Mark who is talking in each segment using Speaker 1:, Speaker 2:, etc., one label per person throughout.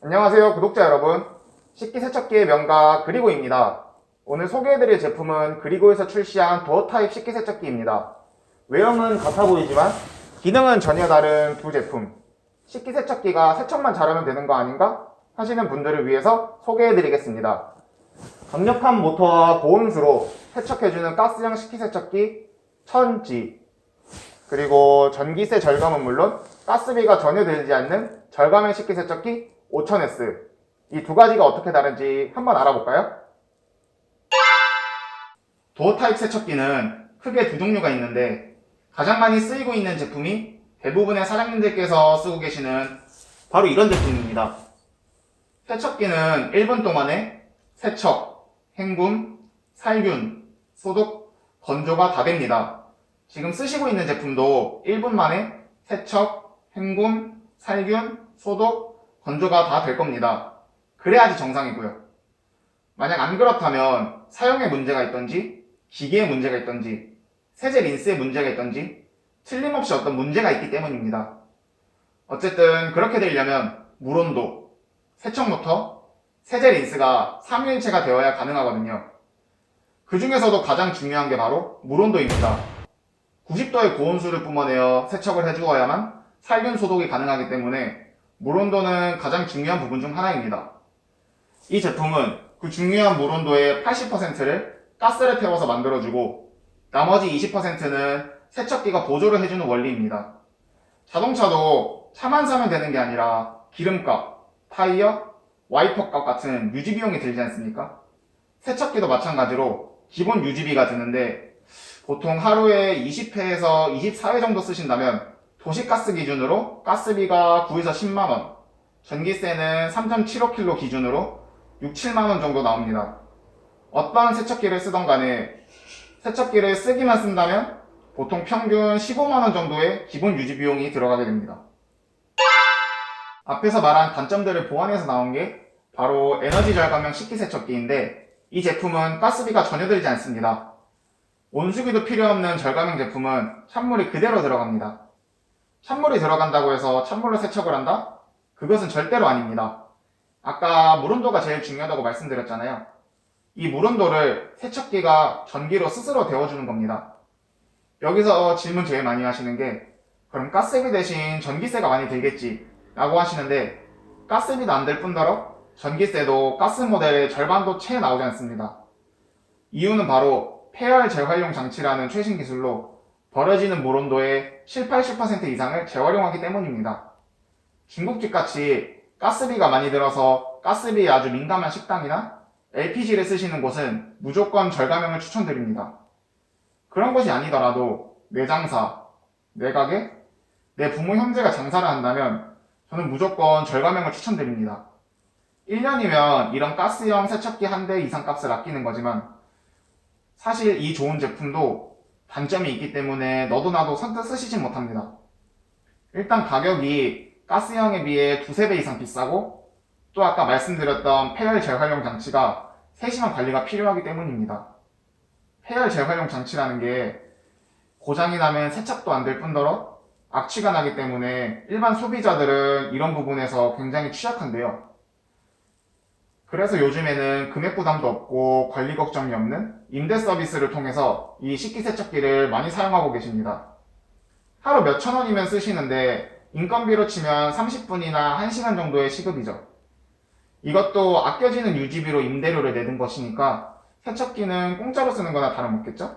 Speaker 1: 안녕하세요 구독자 여러분, 식기세척기의 명가 그리고입니다. 오늘 소개해드릴 제품은 그리고에서 출시한 도어 타입 식기세척기입니다. 외형은 같아 보이지만 기능은 전혀 다른 두 제품. 식기세척기가 세척만 잘하면 되는 거 아닌가 하시는 분들을 위해서 소개해드리겠습니다. 강력한 모터와 고온수로 세척해주는 가스형 식기세척기 1000G, 그리고 전기세 절감은 물론 가스비가 전혀 들지 않는 절감형 식기세척기 5000S, 이 두 가지가 어떻게 다른지 한번 알아볼까요? 도어 타입 세척기는 크게 두 종류가 있는데 가장 많이 쓰이고 있는 제품이 대부분의 사장님들께서 쓰고 계시는 바로 이런 제품입니다. 세척기는 1분 동안에 세척, 헹굼, 살균, 소독, 건조가 다 됩니다. 지금 쓰시고 있는 제품도 1분 만에 세척, 헹굼, 살균, 소독, 건조가 다 될 겁니다. 그래야지 정상이고요. 만약 안 그렇다면 사용에 문제가 있던지, 기계에 문제가 있던지, 세제 린스에 문제가 있던지 틀림없이 어떤 문제가 있기 때문입니다. 어쨌든 그렇게 되려면 물온도, 세척 모터, 세제 린스가 삼위일체가 되어야 가능하거든요. 그 중에서도 가장 중요한 게 바로 물온도입니다. 90도의 고온수를 뿜어내어 세척을 해주어야만 살균 소독이 가능하기 때문에 물온도는 가장 중요한 부분 중 하나입니다. 이 제품은 그 중요한 물온도의 80%를 가스를 태워서 만들어주고 나머지 20%는 세척기가 보조를 해주는 원리입니다. 자동차도 차만 사면 되는 게 아니라 기름값, 타이어, 와이퍼값 같은 유지비용이 들지 않습니까? 세척기도 마찬가지로 기본 유지비가 드는데 보통 하루에 20회에서 24회 정도 쓰신다면 도시가스 기준으로 가스비가 9에서 10만원, 전기세는 3.75kg 기준으로 6, 7만원 정도 나옵니다. 어떠한 세척기를 쓰던 간에 세척기를 쓰기만 쓴다면 보통 평균 15만원 정도의 기본 유지비용이 들어가게 됩니다. 앞에서 말한 단점들을 보완해서 나온 게 바로 에너지 절감형 식기세척기인데 이 제품은 가스비가 전혀 들지 않습니다. 온수기도 필요 없는 절감형 제품은 찬물이 그대로 들어갑니다. 찬물이 들어간다고 해서 찬물로 세척을 한다? 그것은 절대로 아닙니다. 아까 물온도가 제일 중요하다고 말씀드렸잖아요. 이 물온도를 세척기가 전기로 스스로 데워주는 겁니다. 여기서 질문 제일 많이 하시는 게 그럼 가스비 대신 전기세가 많이 들겠지 라고 하시는데 가스비도 안 들 뿐더러 전기세도 가스 모델의 절반도 채 나오지 않습니다. 이유는 바로 폐열 재활용 장치라는 최신 기술로 버려지는 물온도의 7, 80% 이상을 재활용하기 때문입니다. 중국집같이 가스비가 많이 들어서 가스비에 아주 민감한 식당이나 LPG를 쓰시는 곳은 무조건 절감형을 추천드립니다. 그런 것이 아니더라도 내 장사, 내 가게, 내 부모 형제가 장사를 한다면 저는 무조건 절감형을 추천드립니다. 1년이면 이런 가스형 세척기 한 대 이상 값을 아끼는 거지만 사실 이 좋은 제품도 단점이 있기 때문에 너도 나도 선뜻 쓰시지 못합니다. 일단 가격이 가스형에 비해 두세 배 이상 비싸고 또 아까 말씀드렸던 폐열 재활용 장치가 세심한 관리가 필요하기 때문입니다. 폐열 재활용 장치라는 게 고장이 나면 세척도 안 될 뿐더러 악취가 나기 때문에 일반 소비자들은 이런 부분에서 굉장히 취약한데요. 그래서 요즘에는 금액 부담도 없고 관리 걱정이 없는 임대 서비스를 통해서 이 식기세척기를 많이 사용하고 계십니다. 하루 몇천 원이면 쓰시는데 인건비로 치면 30분이나 1시간 정도의 시급이죠. 이것도 아껴지는 유지비로 임대료를 내는 것이니까 세척기는 공짜로 쓰는 거나 다름없겠죠?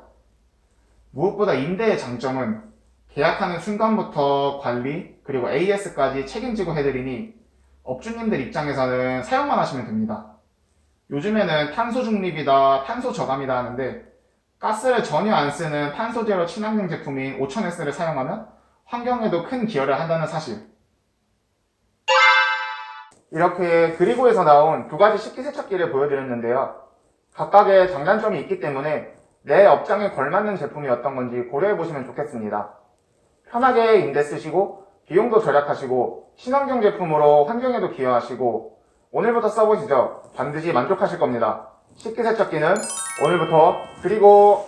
Speaker 1: 무엇보다 임대의 장점은 계약하는 순간부터 관리 그리고 AS까지 책임지고 해드리니 업주님들 입장에서는 사용만 하시면 됩니다. 요즘에는 탄소 중립이다, 탄소 저감이다 하는데 가스를 전혀 안 쓰는 탄소 제로 친환경 제품인 5000S를 사용하면 환경에도 큰 기여를 한다는 사실. 이렇게 그리고에서 나온 두 가지 식기세척기를 보여드렸는데요. 각각의 장단점이 있기 때문에 내 업장에 걸맞는 제품이 어떤 건지 고려해보시면 좋겠습니다. 편하게 임대 쓰시고 비용도 절약하시고 친환경 제품으로 환경에도 기여하시고 오늘부터 써보시죠. 반드시 만족하실 겁니다. 식기세척기는 오늘부터 그리고